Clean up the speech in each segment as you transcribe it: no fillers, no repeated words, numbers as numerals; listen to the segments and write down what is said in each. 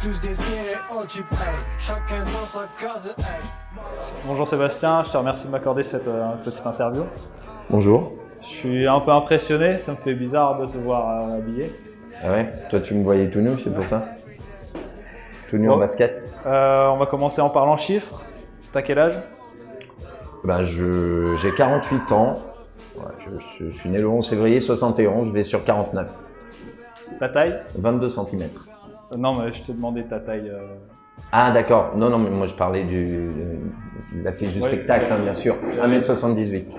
tous des stéréotypes, hey. Chacun dans sa case, hey. Bonjour Sébastien, je te remercie de m'accorder cette petite interview. Bonjour. Je suis un peu impressionné, ça me fait bizarre de te voir habillé. Ah ouais, toi tu me voyais tout nu, c'est pour ça? Tout nu en basket? On va commencer en parlant chiffres. T'as quel âge? Ben j'ai 48 ans. Ouais, je suis né le 11 février 71, je vais sur 49. Ta taille? 22 cm. Non, mais je te demandais ta taille. Ah d'accord, non, mais moi je parlais de la fiche du spectacle, hein, bien sûr. 1m78.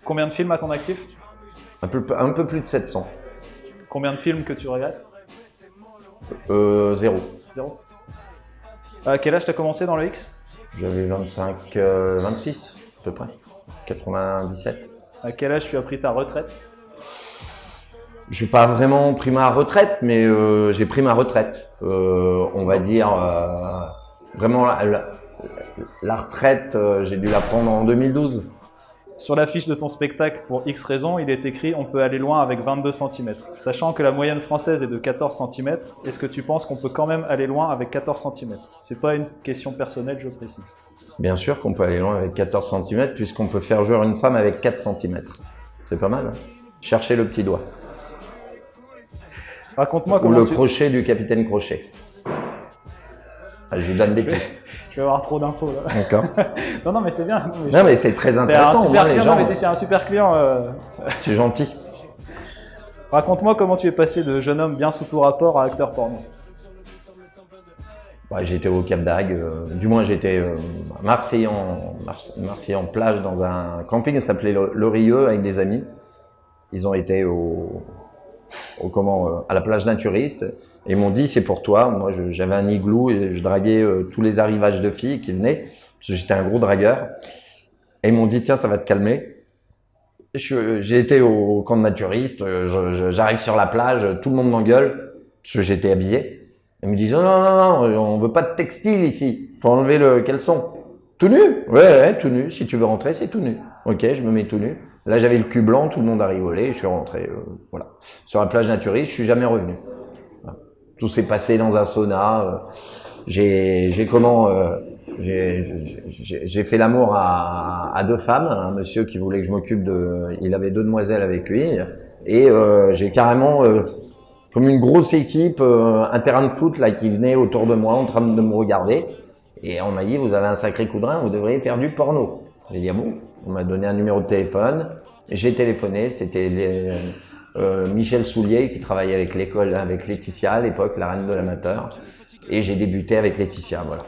Combien de films à ton actif? Un peu plus de 700. Combien de films que tu regardes? 0. Zéro. À quel âge t'as commencé dans le X? J'avais 26 à peu près. 97. À quel âge tu as pris ta retraite? Je n'ai pas vraiment pris ma retraite, mais j'ai pris ma retraite. On va dire vraiment la retraite, j'ai dû la prendre en 2012. Sur la fiche de ton spectacle, pour X raisons, il est écrit « On peut aller loin avec 22 cm ». Sachant que la moyenne française est de 14 cm, est-ce que tu penses qu'on peut quand même aller loin avec 14 cm? C'est pas une question personnelle, je précise. Bien sûr qu'on peut aller loin avec 14 cm, puisqu'on peut faire jouer une femme avec 4 cm. C'est pas mal, hein? Cherchez le petit doigt. Raconte-moi Ou comment le crochet du capitaine Crochet. Ah, je vous donne des pistes. Je vais avoir trop d'infos là. D'accord. Non, mais c'est bien. Non, mais c'est très intéressant. Au moins, les gens. Non, mais t'es un super client. C'est gentil. Raconte-moi comment tu es passé de jeune homme bien sous tout rapport à acteur porno. Ouais, j'étais au Cap d'Agde, du moins j'étais à Marseille en plage dans un camping qui s'appelait Le Rieux avec des amis. Ils ont été à la plage naturiste et ils m'ont dit c'est pour toi. Moi j'avais un igloo et je draguais tous les arrivages de filles qui venaient parce que j'étais un gros dragueur. Et ils m'ont dit tiens ça va te calmer. J'ai été au camp de naturiste, j'arrive sur la plage, tout le monde m'engueule parce que j'étais habillé. Ils me disent non, on veut pas de textile ici, faut enlever le caleçon. Tout nu? Ouais, tout nu, si tu veux rentrer c'est tout nu. Ok, je me mets tout nu. Là j'avais le cul blanc, tout le monde a rigolé, je suis rentré, voilà. Sur la plage naturiste, je suis jamais revenu. Voilà. Tout s'est passé dans un sauna, j'ai fait l'amour à deux femmes, un monsieur qui voulait que je m'occupe il avait 2 demoiselles avec lui, et j'ai carrément... comme une grosse équipe, un terrain de foot là qui venait autour de moi en train de me regarder. Et on m'a dit, vous avez un sacré coup de rein, vous devriez faire du porno. J'ai dit, ah bon? On m'a donné un numéro de téléphone. J'ai téléphoné, c'était Michel Soulier qui travaillait avec l'école, avec Laetitia à l'époque, la reine de l'amateur. Et j'ai débuté avec Laetitia, voilà.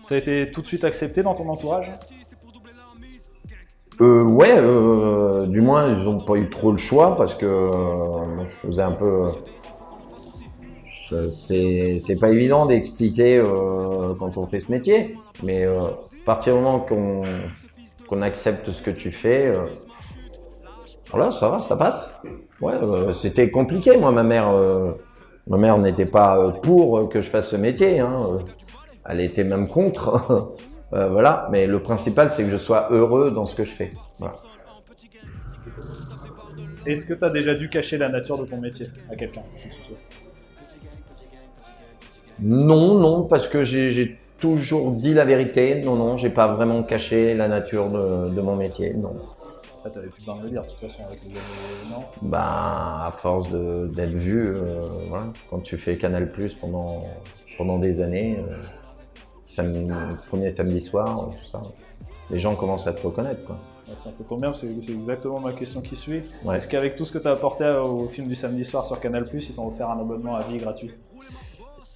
Ça a été tout de suite accepté dans ton entourage? Ouais, du moins ils n'ont pas eu trop le choix parce que moi, je faisais un peu. C'est pas évident d'expliquer quand on fait ce métier, mais à partir du moment qu'on accepte ce que tu fais, voilà, ça va, ça passe. Ouais, c'était compliqué. Moi, ma mère n'était pas pour que je fasse ce métier. Hein. Elle était même contre. Voilà, mais le principal, c'est que je sois heureux dans ce que je fais. Voilà. Est-ce que tu as déjà dû cacher la nature de ton métier à quelqu'un? Non, parce que j'ai toujours dit la vérité. Non, j'ai pas vraiment caché la nature de mon métier, non. Ah, t'avais plus besoin de le dire, de toute façon, avec les années, non? Ben, à force d'être vu, voilà, quand tu fais Canal+ pendant des années, premier samedi soir, tout ça, les gens commencent à te reconnaître, quoi. Ça tombe bien, c'est exactement ma question qui suit. Ouais. Est-ce qu'avec tout ce que tu as apporté au film du samedi soir sur Canal+, ils t'ont offert un abonnement à vie gratuit?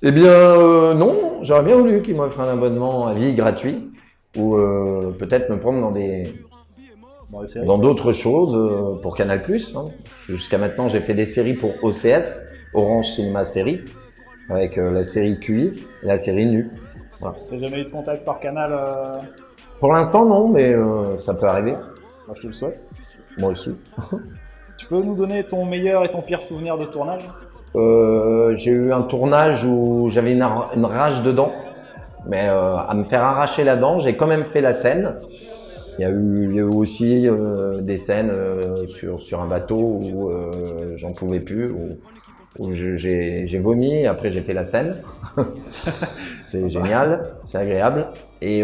Eh bien, non, j'aurais bien voulu qu'ils m'offrent un abonnement à vie gratuit, ou peut-être me prendre dans d'autres choses pour Canal+. Hein. Jusqu'à maintenant, j'ai fait des séries pour OCS, Orange Cinéma Série, avec la série QI et la série Nu. Voilà. T'as jamais eu de contact par Canal Pour l'instant, non, mais ça peut arriver. Moi, je te le souhaite. Moi aussi. Tu peux nous donner ton meilleur et ton pire souvenir de tournage? J'ai eu un tournage où j'avais une rage de dents, mais à me faire arracher la dent, j'ai quand même fait la scène. Il y a eu aussi des scènes sur un bateau où j'en pouvais plus, où où j'ai vomi, après j'ai fait la scène. C'est génial, c'est agréable. Et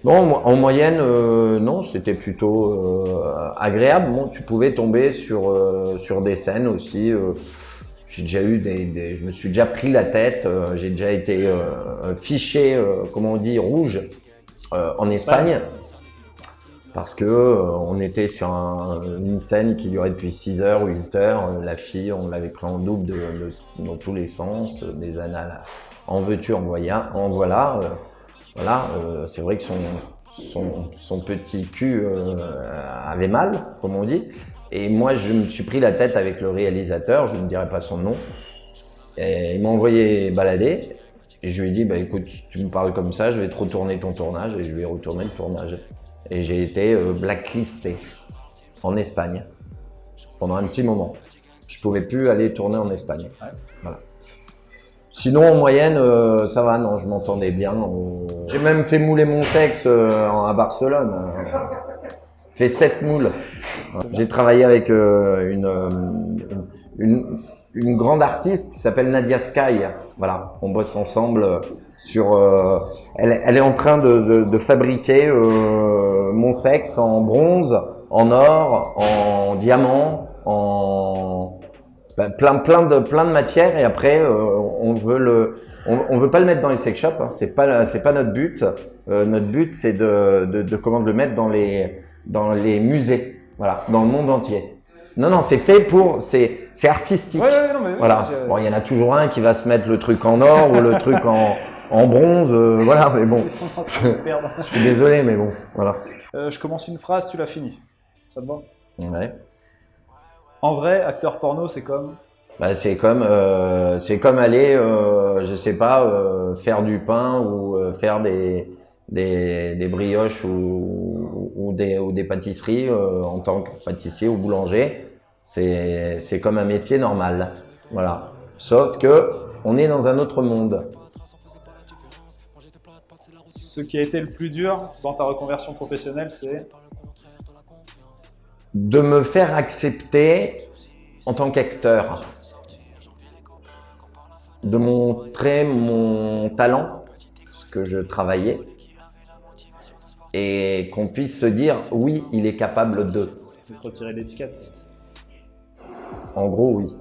non, en moyenne, non, c'était plutôt agréable. Bon, tu pouvais tomber sur des scènes aussi. J'ai déjà eu je me suis déjà pris la tête. J'ai déjà été fiché, comment on dit, rouge en Espagne. Parce que on était sur une scène qui durait depuis 6 heures ou 8 heures. La fille, on l'avait pris en double dans tous les sens, des annales en veux-tu, en voilà. Voilà, c'est vrai que son petit cul avait mal, comme on dit. Et moi, je me suis pris la tête avec le réalisateur, je ne dirai pas son nom. Et il m'a envoyé balader. Et je lui ai dit, bah écoute, tu me parles comme ça, je vais te retourner ton tournage. Et je lui ai retourné le tournage. Et j'ai été blacklisté en Espagne pendant un petit moment. Je pouvais plus aller tourner en Espagne. Voilà. Sinon, en moyenne, ça va, non, je m'entendais bien. J'ai même fait mouler mon sexe à Barcelone. Fait 7 moules. J'ai travaillé avec une grande artiste qui s'appelle Nadia Sky. Voilà, on bosse ensemble sur. Elle est en train de fabriquer mon sexe en bronze, en or, en diamant, en plein de matières. Et après, on veut pas le mettre dans les sex shops. Hein, c'est pas notre but. Notre but, c'est de le mettre dans les musées. Voilà, dans le monde entier. Non, c'est fait pour, c'est artistique. Ouais, non, mais voilà. Bon, il y en a toujours un qui va se mettre le truc en or ou le truc en bronze, voilà, mais bon. Je suis désolé, mais bon, voilà. Je commence une phrase, tu la finis. Ça te va? Ouais. En vrai, acteur porno, c'est comme? Bah, c'est comme aller, je sais pas, faire du pain ou faire des brioches ou des pâtisseries en tant que pâtissier ou boulanger. C'est comme un métier normal, voilà. Sauf que on est dans un autre monde. Ce qui a été le plus dur dans ta reconversion professionnelle, c'est? De me faire accepter en tant qu'acteur. De montrer mon talent, ce que je travaillais. Et qu'on puisse se dire, oui, il est capable de. Je vais te retirer l'étiquette. En gros, oui.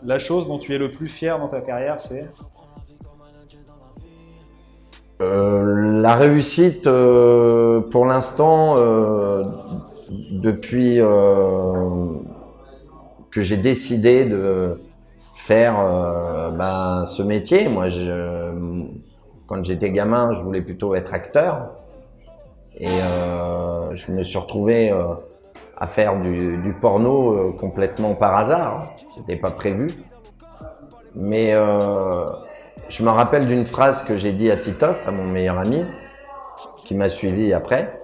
La chose dont tu es le plus fier dans ta carrière, c'est? La réussite, pour l'instant, depuis que j'ai décidé de faire ce métier, moi, quand j'étais gamin, je voulais plutôt être acteur. Et je me suis retrouvé à faire du porno complètement par hasard. C'était pas prévu. Mais je me rappelle d'une phrase que j'ai dit à Titoff, à mon meilleur ami, qui m'a suivi après.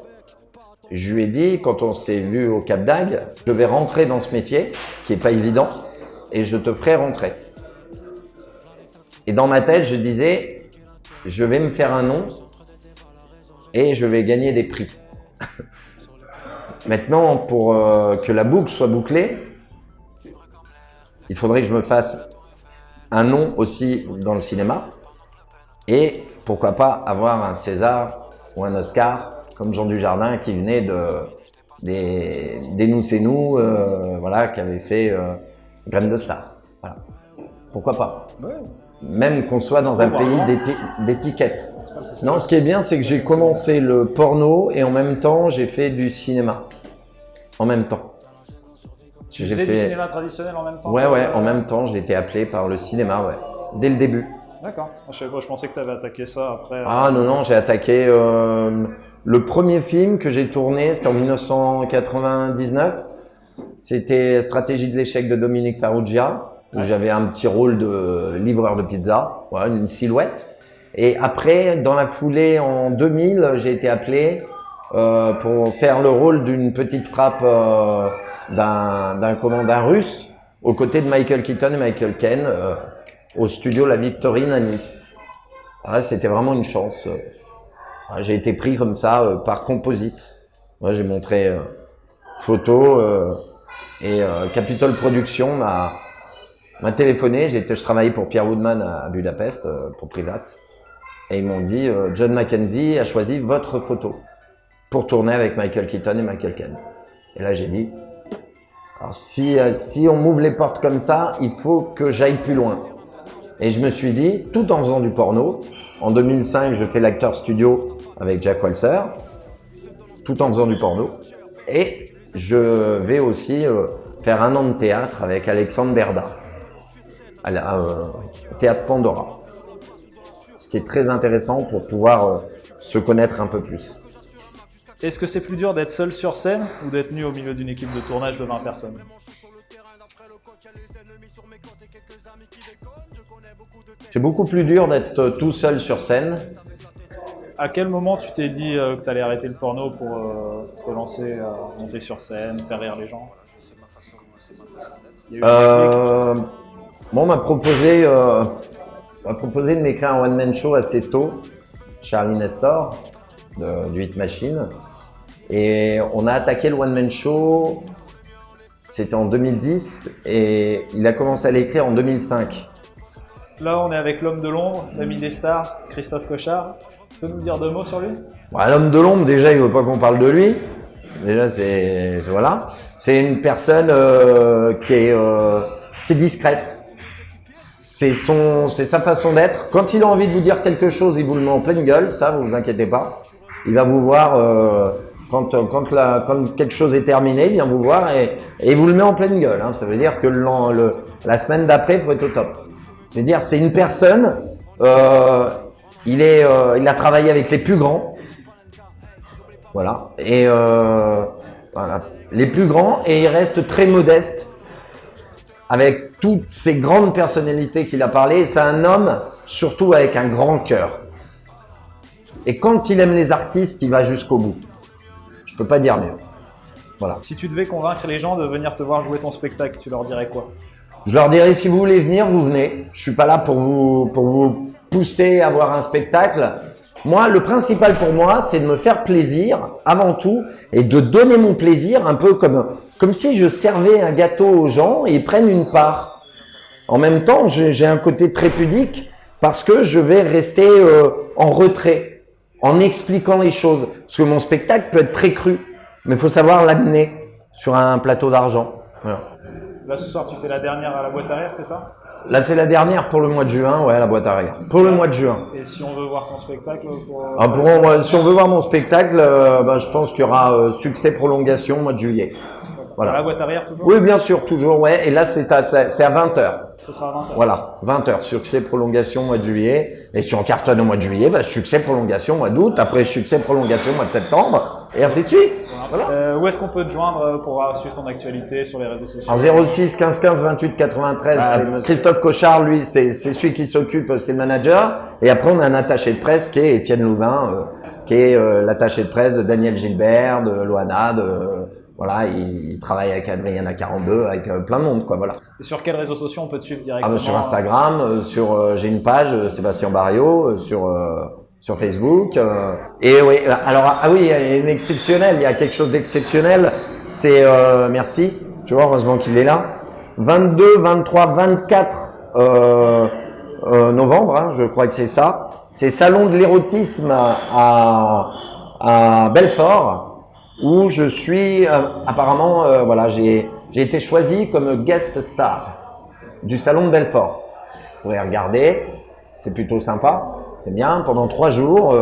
Je lui ai dit, quand on s'est vu au Cap d'Agde, je vais rentrer dans ce métier, qui est pas évident, et je te ferai rentrer. Et dans ma tête, je disais, je vais me faire un nom et je vais gagner des prix. Maintenant, pour que la boucle soit bouclée, il faudrait que je me fasse un nom aussi dans le cinéma et pourquoi pas avoir un César ou un Oscar comme Jean Dujardin qui venait des Nous c'est nous, voilà, qui avait fait Graines de Star. Voilà. Pourquoi pas? Ouais. Même qu'on soit dans un pays d'étiquettes. Non, ce qui est bien, c'est que j'ai commencé le porno et en même temps, j'ai fait du cinéma. En même temps. Tu faisais du cinéma traditionnel en même temps? Ouais, en même temps, j'ai été appelé par le cinéma, ouais. Dès le début. D'accord. Je pensais que tu avais attaqué ça après. Ah non, j'ai attaqué... le premier film que j'ai tourné, c'était en 1999. C'était Stratégie de l'échec de Dominique Farrugia. Où j'avais un petit rôle de livreur de pizza, voilà, une silhouette. Et après, dans la foulée, en 2000, j'ai été appelé pour faire le rôle d'une petite frappe d'un Russe aux côtés de Michael Keaton et Michael Caine au studio La Victorine à Nice. Ah, c'était vraiment une chance. J'ai été pris comme ça par Composite. Moi, j'ai montré photos. Et Capitol Productions m'a téléphoné. Je travaillais pour Pierre Woodman à Budapest pour Privat. Et ils m'ont dit John Mackenzie a choisi votre photo pour tourner avec Michael Keaton et Michael Caine. Et là j'ai dit, alors si on m'ouvre les portes comme ça, il faut que j'aille plus loin. Et je me suis dit, tout en faisant du porno, en 2005 je fais l'acteur studio avec Jack Walser, tout en faisant du porno, et je vais aussi faire 1 an de théâtre avec Alexandre Berda, Théâtre Pandora. Ce qui est très intéressant pour pouvoir se connaître un peu plus. Est-ce que c'est plus dur d'être seul sur scène ou d'être nu au milieu d'une équipe de tournage de 20 personnes? C'est beaucoup plus dur d'être tout seul sur scène. À quel moment tu t'es dit que tu allais arrêter le porno pour te lancer à monter sur scène, faire rire les gens? Il y a eu un déclic. Bon, on m'a proposé de m'écrire un one-man show assez tôt, Charlie Nestor, du Hit Machine. Et on a attaqué le one-man show, c'était en 2010, et il a commencé à l'écrire en 2005. Là, on est avec l'homme de l'ombre, l'ami des stars, Christophe Cochard. Tu peux nous dire 2 mots sur lui? Bon, l'homme de l'ombre, déjà, il veut pas qu'on parle de lui. Déjà, voilà. C'est une personne qui est discrète. C'est sa façon d'être. Quand il a envie de vous dire quelque chose, il vous le met en pleine gueule. Ça, vous inquiétez pas. Il va vous voir quand quelque chose est terminé, il vient vous voir et il vous le met en pleine gueule. Hein. Ça veut dire que la semaine d'après, il faut être au top. C'est-à-dire, c'est une personne. Il a travaillé avec les plus grands. Voilà. Et voilà, les plus grands, et il reste très modeste avec toutes ces grandes personnalités qu'il a parlé. C'est un homme surtout avec un grand cœur. Et quand il aime les artistes, il va jusqu'au bout. Je peux pas dire mieux. Voilà. Si tu devais convaincre les gens de venir te voir jouer ton spectacle, tu leur dirais quoi? Je leur dirais, si vous voulez venir, vous venez. Je suis pas là pour vous pousser à voir un spectacle. Moi, le principal pour moi, c'est de me faire plaisir avant tout et de donner mon plaisir un peu comme si je servais un gâteau aux gens et ils prennent une part. En même temps, j'ai un côté très pudique parce que je vais rester en retrait, en expliquant les choses. Parce que mon spectacle peut être très cru, mais il faut savoir l'amener sur un plateau d'argent. Voilà. Là, ce soir, tu fais la dernière à la boîte arrière, c'est ça? Là, c'est la dernière pour le mois de juin, ouais, la boîte arrière. Pour le mois de juin. Et si on veut voir ton spectacle si on veut voir mon spectacle, je pense qu'il y aura succès prolongation au mois de juillet. Voilà. À la boîte arrière toujours? Oui, bien sûr, toujours, ouais. Et là, c'est à 20h. Ce sera à 20h. Voilà, 20h, succès prolongation au mois de juillet. Et si on cartonne au mois de juillet, succès prolongation au mois d'août. Après, succès prolongation au mois de septembre. Et ainsi de suite. Voilà. Où est-ce qu'on peut te joindre pour suivre ton actualité sur les réseaux sociaux? En 06 15 15 28 93, c'est Christophe Cochard, lui, c'est celui qui s'occupe, c'est le manager. Et après, on a un attaché de presse qui est Étienne Louvain, qui est l'attaché de presse de Daniel Gilbert, de Loana, voilà, il travaille avec Adriana 42, avec plein de monde, quoi, voilà. Et sur quels réseaux sociaux on peut te suivre directement? Sur Instagram, j'ai une page, Sébastien Barrio, sur Facebook. Et oui, alors, il y a une exceptionnelle, il y a quelque chose d'exceptionnel. C'est, merci, tu vois, heureusement qu'il est là. 22, 23, 24 novembre, hein, je crois que c'est ça. C'est Salon de l'érotisme à Belfort, où je suis apparemment, voilà, j'ai été choisi comme guest star du Salon de Belfort. Vous pourrez regarder, c'est plutôt sympa, c'est bien. Pendant 3 jours,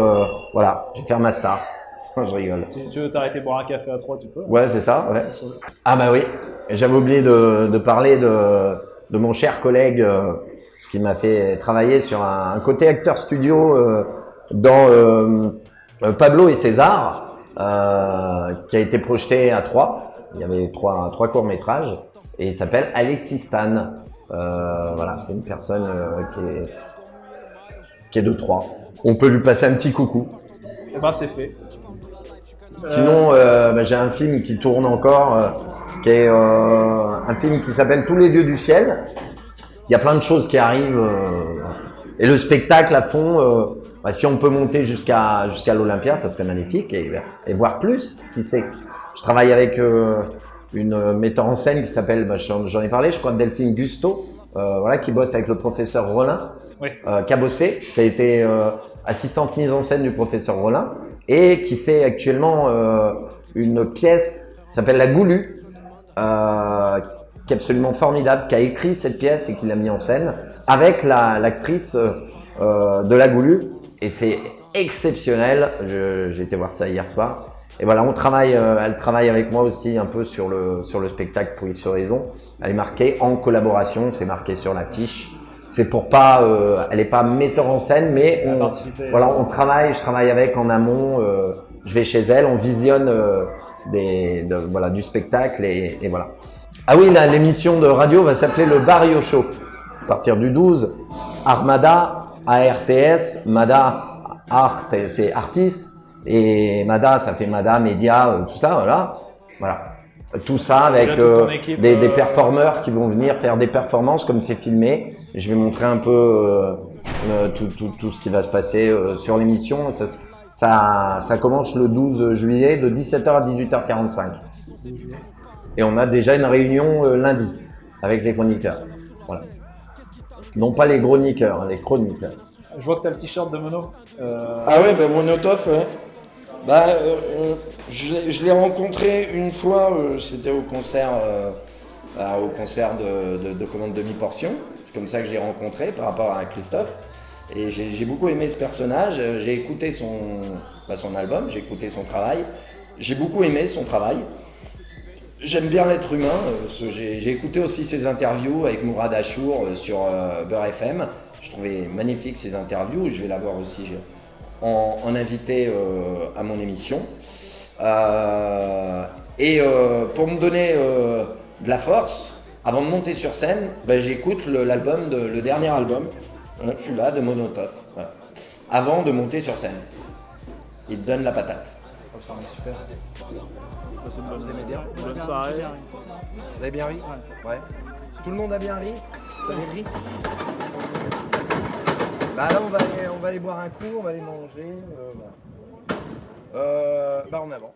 voilà, j'ai fait ma star. Je rigole. Tu veux t'arrêter boire un café à 3, tu peux? Ouais, c'est ça, ouais. Ah bah oui, j'avais oublié de parler de mon cher collègue, qui m'a fait travailler sur un côté acteur studio dans Pablo et César. Qui a été projeté à Troyes. Il y avait trois courts-métrages et il s'appelle Alexis Stan. Voilà, c'est une personne qui est de Troyes. On peut lui passer un petit coucou. Eh ben, c'est fait. Sinon, j'ai un film qui tourne encore, qui est un film qui s'appelle Tous les dieux du ciel. Il y a plein de choses qui arrivent et le spectacle à fond. Si on peut monter jusqu'à l'Olympia, ça serait magnifique et voir plus, qui sait. Je travaille avec une metteur en scène qui s'appelle, bah, j'en ai parlé, je crois, Delphine Gusto, voilà, qui bosse avec le professeur Rollin, Oui. qui a bossé, qui a été assistante mise en scène du professeur Rollin et qui fait actuellement une pièce qui s'appelle La Goulue, qui est absolument formidable, qui a écrit cette pièce et qui l'a mis en scène avec l'actrice de La Goulue, et c'est exceptionnel. J'ai été voir ça hier soir. Et voilà, on travaille, elle travaille avec moi aussi un peu sur le spectacle pour X raison. Elle est marquée en collaboration, c'est marqué sur l'affiche. C'est pour pas, elle est pas metteur en scène, mais voilà, on travaille, je travaille avec en amont. Je vais chez elle, on visionne voilà, du spectacle et voilà. Ah oui, l'émission de radio va s'appeler le Barrio Show. À partir du 12, Armada, ARTS, Mada, Art, c'est artiste. Et Mada, ça fait Mada, Média, tout ça, voilà. Tout ça avec des performeurs qui vont venir faire des performances comme c'est filmé. Je vais montrer un peu tout ce qui va se passer sur l'émission. Ça commence le 12 juillet de 17h à 18h45. Et on a déjà une réunion lundi avec les chroniqueurs. Voilà. Non pas les chroniqueurs, les chroniqueurs. Je vois que tu as le t-shirt de Mono. Ah ouais, bah Monotov, ouais. Bah, je l'ai rencontré une fois, c'était au concert de Commande Demi-Portion. C'est comme ça que je l'ai rencontré par rapport à Christophe. Et j'ai beaucoup aimé ce personnage. J'ai écouté son album, j'ai écouté son travail. J'ai beaucoup aimé son travail. J'aime bien l'être humain. J'ai écouté aussi ses interviews avec Mourad Achour sur Beurre FM. Je trouvais magnifique ses interviews. Je vais l'avoir aussi en invité à mon émission. Pour me donner de la force, avant de monter sur scène, j'écoute le dernier album, celui-là de Monotov, voilà, avant de monter sur scène. Il te donne la patate. Comme ça, on est super. Vous aimez bien? Bonne soirée. Vous avez bien ri? Ouais. Tout le monde a bien ri? Vous avez ri? Bah là, on va aller boire un coup, on va aller manger. En avant.